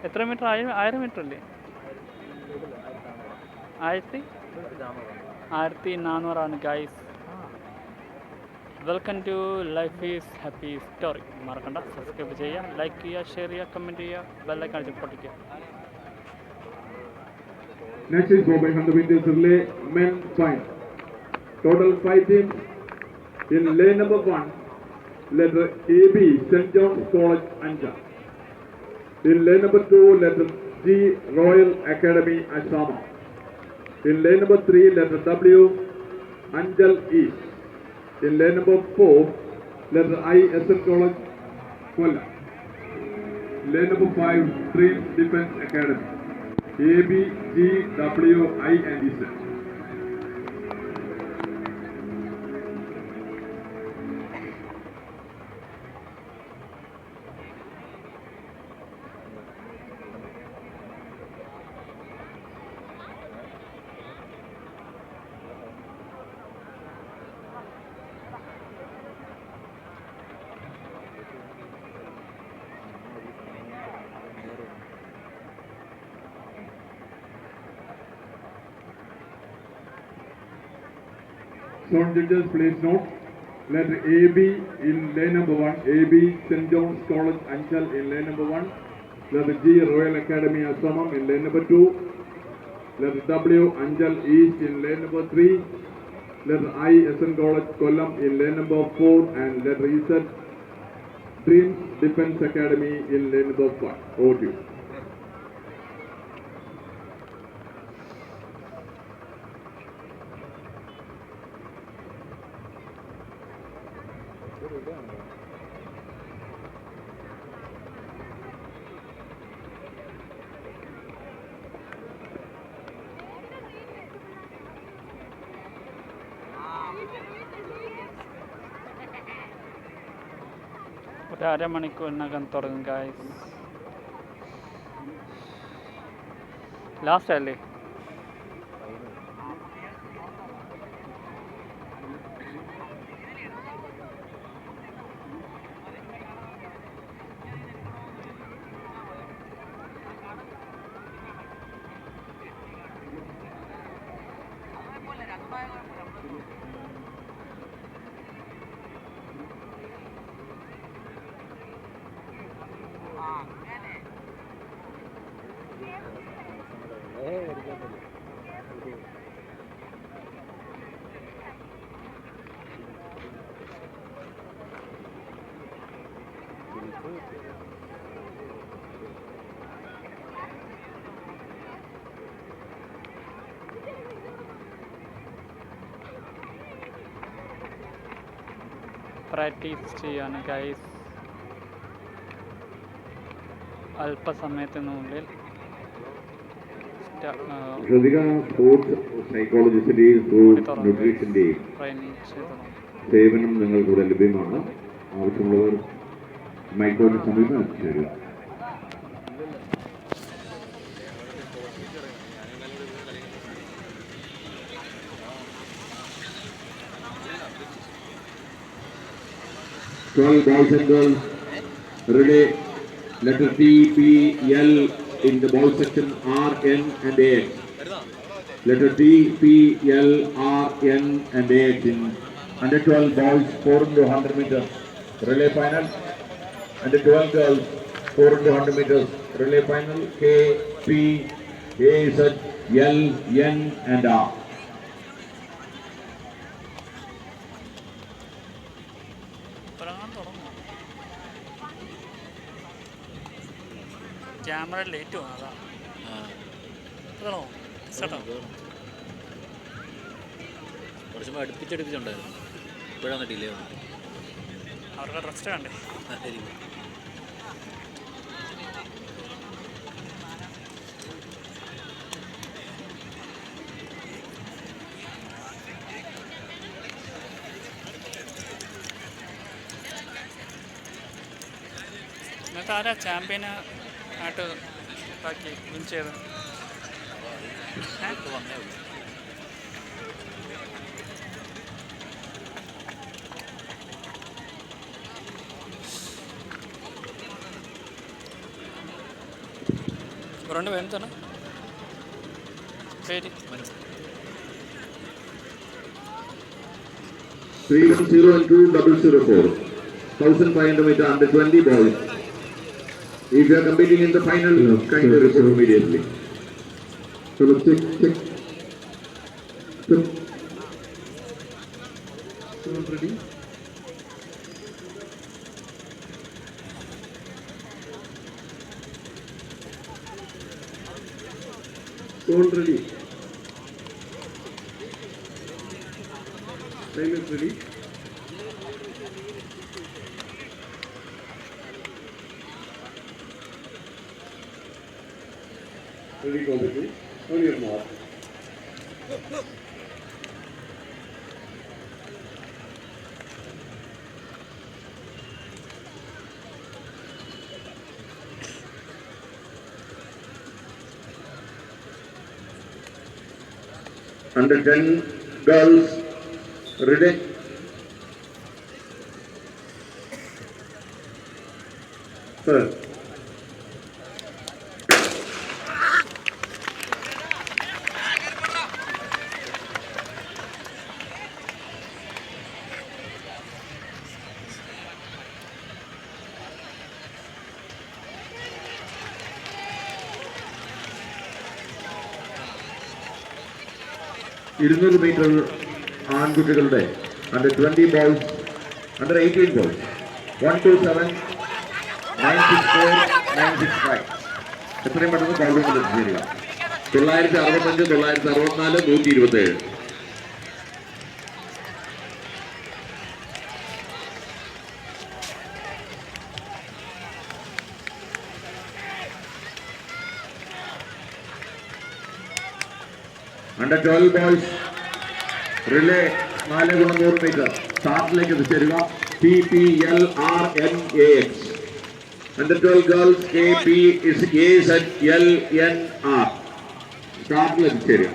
എത്ര metre? 1000 metre അല്ലേ? 1400 guys. Welcome to life is happy story. മറക്കണ്ട, സബ്സ്ക്രൈബ് ചെയ്യുക, ലൈക്ക് ചെയ്യുക, ഷെയർ ചെയ്യുക, കമൻറ്റ് ചെയ്യുക, ബെല്ലൈക്കൺ അടിച്ച് പൊട്ടിക്കുക. Next is 400 meters relay men final. Total 5 teams in lane number 1. Letter AB, St. John's College, Anja. In lane number 2, letter G, Royal Academy, Assam. In lane number 3, letter W, Anjal East. In lane number 4, letter I, SN College, Kollam. Lane number 5, Dreams Defense Academy. A, B, G, W, I and Z. Sound judges, please note. Letter AB in lane number 1. AB, St. John's College, Anchal in lane number 1. Letter G, Royal Academy, Assamam in lane number 2. Letter W, Anjal East in lane number 3. Letter I, SN College, Kollam in lane number 4. And letter Z, Dreams Defense Academy in lane number 5. Over to you. ഒരു അരമണിക്കൂറിനകം തുടങ്ങും guys. Last അല്ലേ? Practice ചെയ്യാണ് guys. അല്പസമയത്തിനുള്ളിൽ sports സൈക്കോളജിസ്റ്റിന്റെയും ന്യൂട്രീഷന്റെയും സേവനം നിങ്ങൾക്കിവിടെ ലഭ്യമാണ്. ആവശ്യമുള്ളവർ മൈക്രോന് സമീപം എത്തിച്ചേരുക. Boys and girls relay letter T, P, L in the ball section, R, N and AX. Letter T, P, L, R, N and AX in under 12 boys 4 into 100 meters relay final. Under 12 girls 4 into 100 meters relay final. K, P, A, Z, L, N and R. Camera late വന്നു, അതാ. അതാണോ സെട്ടോ? കുറച്ച് അടുപ്പിച്ചടുപ്പിച്ചുണ്ടായിരുന്നു, ഇപ്പോഴാണ് delay വന്നത്. അവർക്ക് rest വേണ്ടേ? നിങ്ങൾക്ക് ആരാ ചാമ്പ്യന് ആയിട്ട് ബാക്കി വിൻ ചെയ്ത്? വന്നേ ഉള്ളൂ. ബ്രോൻ്റെ പേര് തന്നെ പേര് 310 and 2004. 1500 meter under 20 boys. If you are competing in the final, kindly report immediately. So let's check. Ready? Ready. Time is ready. Ready, go with me. On your mark. Under 10 girls, ready? Sir. ഇരുന്നൂറ് metre ആൺകുട്ടികളുടെ under 20 boys under 18 boys 127 964 965 എത്രയും പെട്ടെന്ന് പൗർണമിൽ എത്തിച്ചേരുക 965 964 127 Under 12 boys, relay 4x100 meter. Startലേക്ക് എത്തിച്ചേരുക PPLRNAX. Under 12 girls, KPAZLNR. Startലേക്ക് എത്തിച്ചേരുക.